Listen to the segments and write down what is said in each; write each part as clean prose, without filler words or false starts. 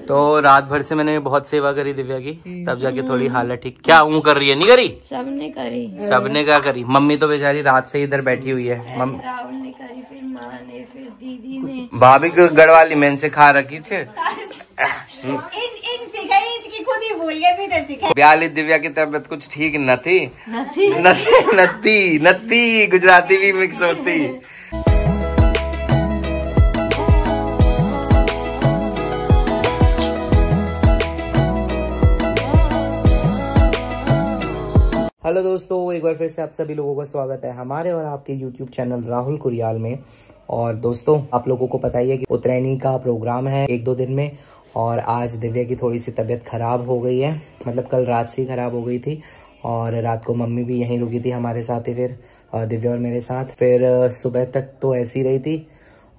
तो रात भर से मैंने बहुत सेवा करी दिव्या की, तब जाके थोड़ी हालत ठीक। क्या ऊँ कर रही है? नहीं करी? सबने करी। सबने क्या करी? मम्मी तो बेचारी रात से इधर बैठी हुई है। राहुल ने करी, फिर माँ ने, फिर दीदी ने, भाभी को गढ़वाली मैंने से खा रखी थे। खुद ही भूल गए। ब्याली दिव्या की तबीयत कुछ ठीक न थी। नती गुजराती भी मिक्स होती। हेलो दोस्तों, एक बार फिर से आप सभी लोगों का स्वागत है हमारे और आपके YouTube चैनल राहुल कुरियाल में। और दोस्तों, आप लोगों को पता ही है कि उत्तरायणी का प्रोग्राम है 1-2 दिन में, और आज दिव्या की थोड़ी सी तबीयत ख़राब हो गई है। मतलब कल रात से ही ख़राब हो गई थी, और रात को मम्मी भी यहीं रुकी थी हमारे साथ ही, फिर दिव्या और मेरे साथ। फिर सुबह तक तो ऐसी रही थी,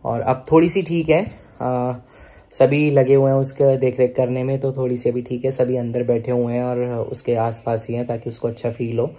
और अब थोड़ी सी ठीक है। सभी लगे हुए हैं उसके देख रेख करने में, तो थोड़ी सी अभी ठीक है। सभी अंदर बैठे हुए हैं और उसके आसपास ही हैं, ताकि उसको अच्छा फील हो।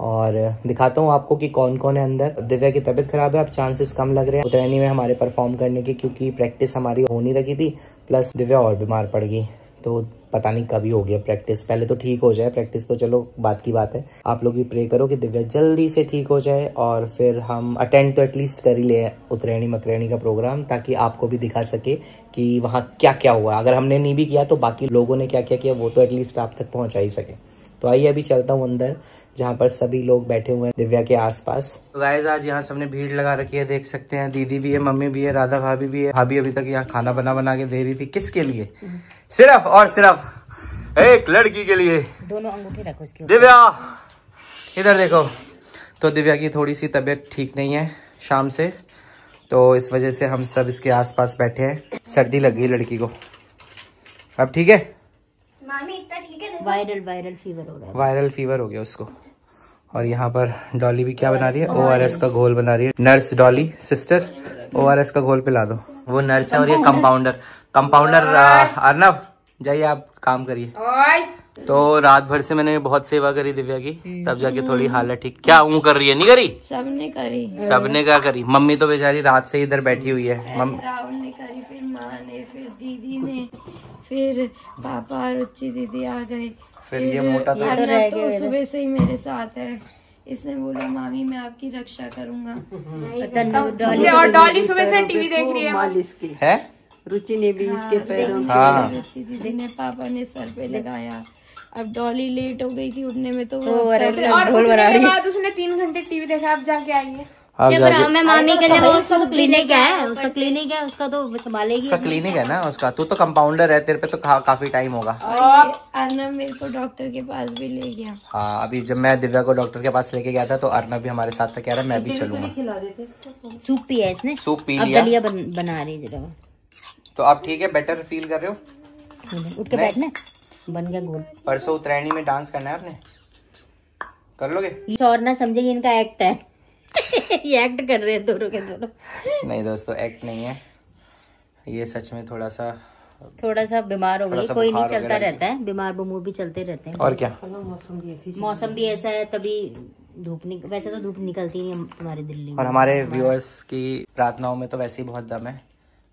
और दिखाता हूँ आपको कि कौन कौन है अंदर। दिव्या की तबीयत खराब है, अब चांसेस कम लग रहे हैं उत्तरायणी में हमारे परफॉर्म करने के, क्योंकि प्रैक्टिस हमारी हो नहीं रखी थी, प्लस दिव्या और बीमार पड़ गई। तो पता नहीं कभी हो गया प्रैक्टिस, पहले तो ठीक हो जाए प्रैक्टिस, तो चलो बात की बात है। आप लोग भी प्रे करो कि दिव्या जल्दी से ठीक हो जाए, और फिर हम अटेंड तो एटलीस्ट कर ही ले उत्तरायणी मकरायणी का प्रोग्राम, ताकि आपको भी दिखा सके कि वहाँ क्या क्या हुआ। अगर हमने नहीं भी किया तो बाकी लोगों ने क्या क्या किया वो तो एटलीस्ट आप तक पहुँचा ही सके। तो आइए अभी चलता हूँ अंदर, जहाँ पर सभी लोग बैठे हुए हैं दिव्या के आसपास। तो गाइस, आज यहाँ सबने भीड़ लगा रखी है, देख सकते हैं। दीदी भी है, मम्मी भी है, राधा भाभी भी है। भाभी अभी तक यहाँ खाना बना के दे रही थी। किसके लिए? सिर्फ और सिर्फ एक लड़की के लिए। दोनों अंगूठे रखो इसके ऊपर। दिव्या इधर देखो। तो दिव्या की थोड़ी सी तबीयत ठीक नहीं है शाम से, तो इस वजह से हम सब इसके आसपास बैठे हैं। सर्दी लग गई लड़की को। अब ठीक है मामी? इतना ठीक है? वायरल फीवर हो रहा है। वायरल फीवर हो गया उसको। और यहाँ पर डॉली भी क्या बना रही है? ORS का घोल बना रही है। नर्स डॉली, सिस्टर ORS का घोल पिला दो। वो नर्स है और ये कंपाउंडर अर्नव, जाइए आप काम करिए। तो रात भर से मैंने बहुत सेवा करी दिव्या की, तब जाके थोड़ी हालत ठीक। क्या ऊँ कर रही है? नहीं करी? सबने क्या करी? मम्मी तो बेचारी रात से इधर बैठी हुई है। राहुल ने करी, फिर माँ ने, फिर दीदी ने, फिर पापा रुचि दीदी आ गए। फिर ये मोटा तो सुबह से ही मेरे साथ है। इसने बोला मामी मैं आपकी रक्षा करूंगा। और डॉली सुबह से टीवी देख रही है। रुचि ने भी इसके पैरों में, रुचि दीदी ने, पापा ने सर पे लगाया। अब डॉली लेट हो गई थी उठने में, तो और उठने के बाद उसने 3 घंटे टीवी देखा। अब जाके आई है। मैं मामी के लिए, उसका तो क्लिनिक है, उसका तो संभालेगी। उसका क्लिनिक है ना उसका। तू तो कंपाउंडर है, तेरे पे तो काफी टाइम होगा। अर्नब मेरे को डॉक्टर के पास भी ले गया। हाँ, अभी जब मैं दिव्या को डॉक्टर के पास लेके गया था, तो अर्नब भी हमारे साथ था, कह रहा मैं भी चलूंगा। सूप पिया इसने, सूप पी लिया। दलिया बना रही जरा। तो अब ठीक है? बेटर फील कर रहे हो? उठ के बैठना, बन गया गोल। परसों उत्तरायणी में डांस करना है आपने, कर लोगे? और ना समझे ये इनका एक्ट है। ये एक्ट कर रहे हैं दोनों के दोनों। नहीं दोस्तों, एक्ट नहीं है ये, सच में थोड़ा सा बीमार हो गई। कोई नहीं, चलता रहता है, बीमार बमूर भी चलते रहते हैं। और क्या, मौसम भी ऐसा है, तभी धूप वैसे तो धूप निकलती नहीं तुम्हारी दिल्ली में। और हमारे व्यूअर्स की प्रार्थनाओं में तो वैसे ही बहुत दम है।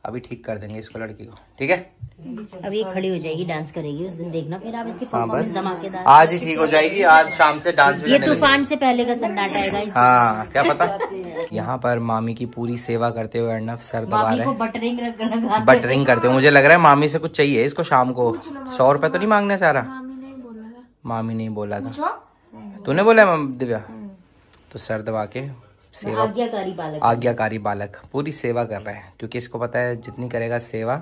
अभी ठीक कर देंगे इसको, लड़की को, ठीक है? अभी खड़ी हो जाएगी, डांस करेगी उस दिन, देखना फिर आप इसके परफॉर्मेंस धमाकेदार। आज ही ठीक हो जाएगी, आज शाम से डांस भी। ये तूफान से पहले का सन्नाटा है। हाँ, क्या पता। यहाँ पर मामी की पूरी सेवा करते हुए अर्नव सर दबा रहे हैं, बटरिंग करते हुए। मुझे लग रहा है मामी से कुछ चाहिए इसको शाम को। 100 रुपए तो नहीं मांगने सारा? मामी नहीं बोला था, तूने बोला दिव्या? तो सर दबा के सेवा, आज्ञाकारी बालक पूरी सेवा कर रहे हैं, क्योंकि इसको पता है जितनी करेगा सेवा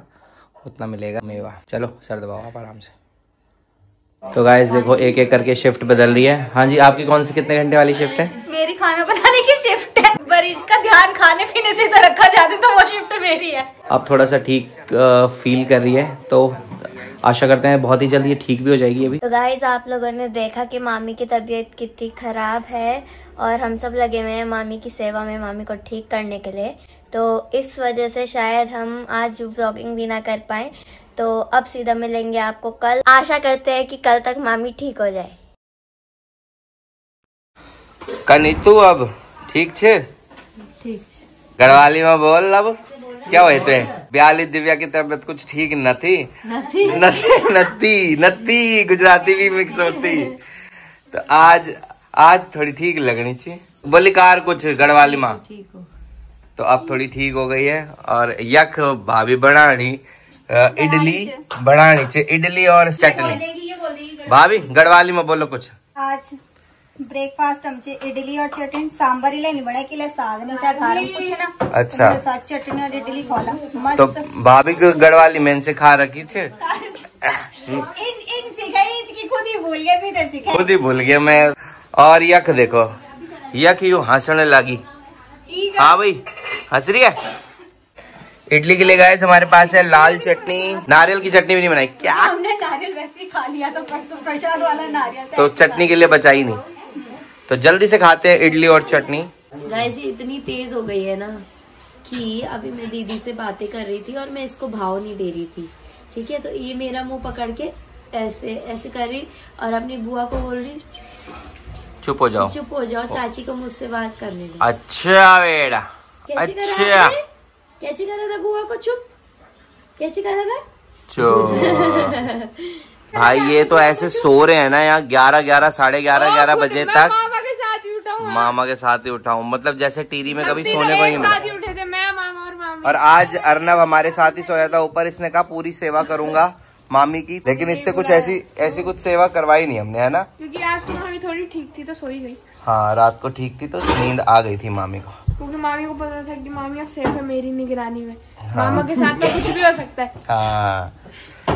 उतना मिलेगा मेवा। चलो सर दबाओ आप आराम से। तो गाइस देखो, एक एक करके शिफ्ट बदल रही है। हाँ जी, आपकी कौन सी कितने घंटे वाली शिफ्ट है? मेरी खाना बनाने की शिफ्ट है, मरीज का ध्यान खाने पीने से इधर रखा जाता, तो वो शिफ्ट मेरी है। अब थोड़ा सा ठीक फील कर रही है, तो आशा करते हैं बहुत ही जल्दी ये ठीक भी हो जाएगी। अभी तो गाइस, आप लोगों ने देखा कि मामी की तबीयत कितनी खराब है, और हम सब लगे हुए हैं मामी की सेवा में, मामी को ठीक करने के लिए। तो इस वजह से शायद हम आज व्लॉगिंग भी ना कर पाए। तो अब सीधा मिलेंगे आपको कल। आशा करते हैं कि कल तक मामी ठीक हो जाए। कनितु अब ठीक छे? घरवाली में बोल अब क्या हुए थे? ब्याली दिव्या की तबीयत कुछ ठीक न थी। नत्ती गुजराती भी मिक्स होती। तो आज थोड़ी ठीक लगनी चाहिए। बोली कार कुछ गढ़वाली माँ तो अब थोड़ी ठीक हो गई है। और यख भाभी बनानी इडली बनानी चाहिए, इडली और चटनी। भाभी गढ़वाली में बोलो कुछ। आज ब्रेकफास्ट हमचे इडली और चटनी सांबर ही लेनी बने के लिए साग नीचा खा कुछ ना। अच्छा साथ चटनी और इडली खोला मस्त। तो भाभी को गढ़वाली में से खा रखी थे। इन सिखाई खुद ही भूल गए, फिर सिखाई खुद ही भूल गया मैं। और यख देखो, यख यूं हंसने लगी। हाँ भाई हंस रही है। इडली के लिए गाइस हमारे पास है लाल चटनी, नारियल की चटनी भी नहीं बनाई क्या? हमने नारियल वैसे ही खा लिया था प्रसाद वाला नारियल, तो चटनी के लिए बचाई नहीं। तो जल्दी से खाते हैं इडली और चटनी। गाइस ये इतनी तेज हो गई है ना कि अभी मैं दीदी से बातें कर रही थी और मैं इसको भाव नहीं दे रही थी, ठीक है। तो ये मेरा मुंह पकड़ के ऐसे ऐसे कर रही और अपनी बुआ को बोल रही चुप हो जाओ, चुप हो जाओ, चाची को मुझसे बात करने दो। अच्छा बेटा, अच्छा कैची कर रहा था बुआ को? चुप कैची कर रहा था? चुप। भाई ये तो ऐसे सो रहे हैं ना यहाँ 11 साढ़े 11 बजे तक। मामा के साथ ही उठाऊं मतलब जैसे टीवी में कभी सोने को ही नहीं मिला। उठे थे मैं, मामा और मामी। और आज अर्नव हमारे साथ ही सोया था ऊपर। इसने कहा पूरी सेवा करूंगा मामी की, लेकिन इससे कुछ ऐसी कुछ सेवा करवाई नहीं हमने, है ना? क्योंकि आज तो मामी थोड़ी ठीक थी तो सो ही गई। हाँ रात को ठीक थी तो नींद आ गई थी मामी को, क्योंकि मामी को पता था कि मामी अब सेफ है मेरी निगरानी में। हाँ। मामा के साथ तो कुछ भी हो सकता है। हाँ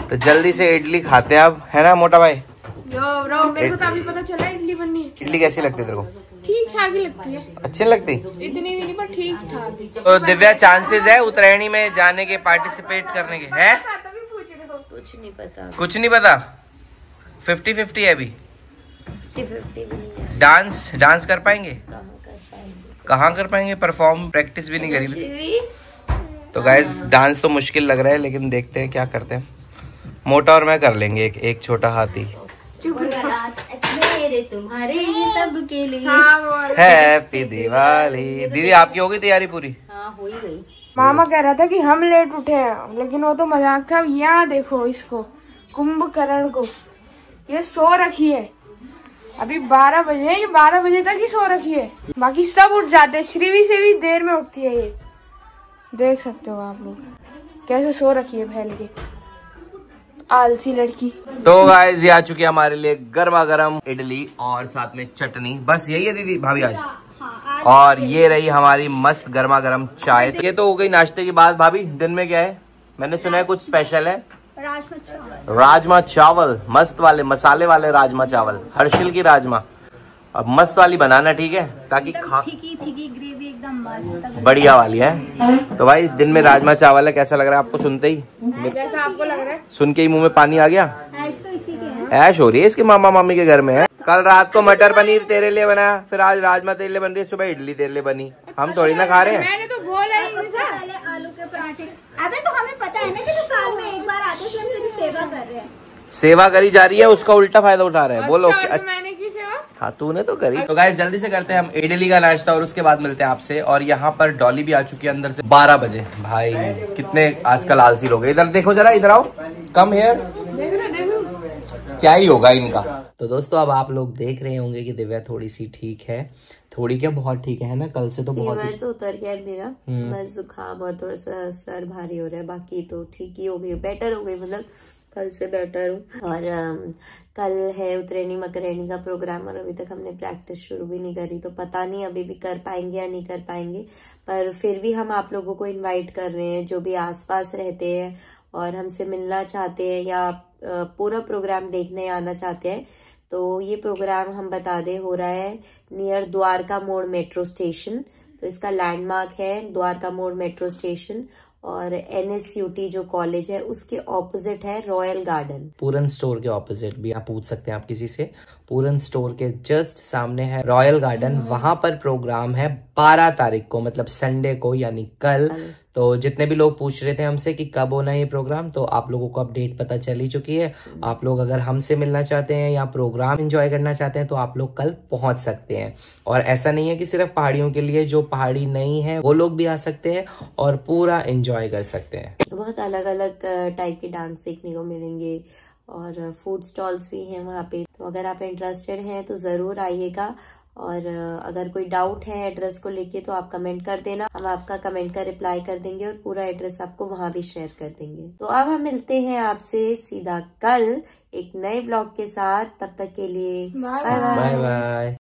तो जल्दी से इडली खाते हैं अब, है ना मोटा भाई? यो ब्रो, मेरे को तो अभी पता चला इडली बननी है। इडली कैसी लगती है तेरे को? ठीक ठाक ही लगती है, अच्छी लगती? इतनी भी नहीं पर ठीक ठाक। तो दिव्या चांसेस है उत्तरायणी में जाने के, पार्टिसिपेट करने के? है कुछ नहीं पता, कुछ नहीं पता। 50-50 है अभी। 50-50 भी नहीं है। डांस कर पाएंगे? कहाँ कर पाएंगे? परफॉर्म प्रैक्टिस भी नहीं करी। तो गाइस डांस तो मुश्किल लग रहा है, लेकिन देखते हैं क्या करते हैं। मोटा और मैं कर लेंगे एक छोटा हाथी। तुम्हारे सबके लिए हैप्पी दिवाली। दीदी आपकी हो गई तैयारी पूरी? हाँ हो ही गई। मामा कह रहा था कि हम लेट उठे हैं, लेकिन वो तो मजाक था। यहाँ देखो इसको, कुंभकर्ण को, ये सो रखी है। अभी 12 बजे, ये 12 बजे तक ही सो रखी है। बाकी सब उठ जाते हैं, श्रीवी से भी देर में उठती है ये। देख सकते हो आप लोग कैसे सो रखी है फैल के, आलसी लड़की। तो गाइस ये आ चुकी है हमारे लिए गर्मा गर्म इडली और साथ में चटनी। बस यही है दीदी भाभी आज? और ये रही हमारी मस्त गर्मा गर्म चाय। ये तो हो गई नाश्ते की बात। भाभी दिन में क्या है? मैंने सुना है कुछ स्पेशल है। राजमा चावल, मस्त वाले मसाले वाले राजमा चावल, हर्षिल की राजमा। अब मस्त वाली बनाना, ठीक है, ताकि थिकी ग्रेवी एकदम मस्त बढ़िया वाली है। तो भाई दिन में राजमा चावल है, कैसा लग रहा है आपको सुनते ही? जैसा आपको लग रहा है? सुन के ही मुंह में पानी आ गया। ऐश तो इसी के है। ऐश हो रही है इसके मामा मामी के घर में है। कल रात को मटर पनीर तेरे लिए बना, फिर आज राजमा तेरे लिए बन रही है, सुबह इडली तेरे लिए बनी। हम थोड़ी ना खा रहे हैं। मैंने तो बोला ही नहीं था। पहले आलू के पराठे। अबे तो हमें पता है ना कि तो साल में एक बार आते हैं, हम तेरी सेवा कर रहे हैं। सेवा करी जा रही है, उसका उल्टा फायदा उठा रहे हैं। बोलो अच्छा, मैंने की सेवा? हाँ तूने तो करी। तो गाइस जल्दी से करते हैं हम इडली का नाश्ता और उसके बाद मिलते हैं आपसे। और यहाँ पर डॉली भी आ चुकी है अंदर से 12 बजे। भाई कितने आजकल आलसी लोग हैं। इधर देखो जरा, इधर आओ, कम हेयर। क्या ही होगा इनका। तो दोस्तों अब आप लोग देख रहे होंगे कि दिव्या थोड़ी सी ठीक है, थोड़ी क्या बहुत ठीक है ना? कल से तो बहुत फीवर तो उतर गया मेरा, बस जुकाम और थोड़ा सा सर भारी हो रहा है, बाकी तो ठीक ही हो गई, बेटर हो गई, मतलब कल से बेटर हूँ। और कल है उत्तरायणी मकरैनी का प्रोग्राम और अभी तक हमने प्रैक्टिस शुरू भी नहीं करी, तो पता नहीं अभी भी कर पाएंगे या नहीं कर पाएंगे। पर फिर भी हम आप लोगों को इनवाइट कर रहे हैं जो भी आसपास रहते हैं और हमसे मिलना चाहते हैं या पूरा प्रोग्राम देखने आना चाहते हैं। तो ये प्रोग्राम हम बता दें हो रहा है नियर द्वारका मोड़ मेट्रो स्टेशन। तो इसका लैंडमार्क है द्वारका मोड़ मेट्रो स्टेशन और NSUT जो कॉलेज है उसके ऑपोजिट है रॉयल गार्डन। पूरन स्टोर के ऑपोजिट भी आप पूछ सकते हैं आप किसी से। पूरन स्टोर के जस्ट सामने है रॉयल गार्डन। वहां पर प्रोग्राम है 12 तारीख को, मतलब संडे को, यानी कल तो जितने भी लोग पूछ रहे थे हमसे कि कब होना है ये प्रोग्राम, तो आप लोगों को अपडेट पता चल ही चुकी है। आप लोग अगर हमसे मिलना चाहते हैं या प्रोग्राम एंजॉय करना चाहते हैं तो आप लोग कल पहुंच सकते हैं। और ऐसा नहीं है कि सिर्फ पहाड़ियों के लिए, जो पहाड़ी नहीं है वो लोग भी आ सकते हैं और पूरा एंजॉय कर सकते हैं। बहुत अलग अलग टाइप के डांस देखने को मिलेंगे और फूड स्टॉल्स भी हैं वहाँ पे। तो अगर आप इंटरेस्टेड हैं तो जरूर आइएगा। और अगर कोई डाउट है एड्रेस को लेके तो आप कमेंट कर देना, हम आपका कमेंट का रिप्लाई कर देंगे और पूरा एड्रेस आपको वहाँ भी शेयर कर देंगे। तो अब हम मिलते हैं आपसे सीधा कल एक नए व्लॉग के साथ। तब तक के लिए बाय बाय।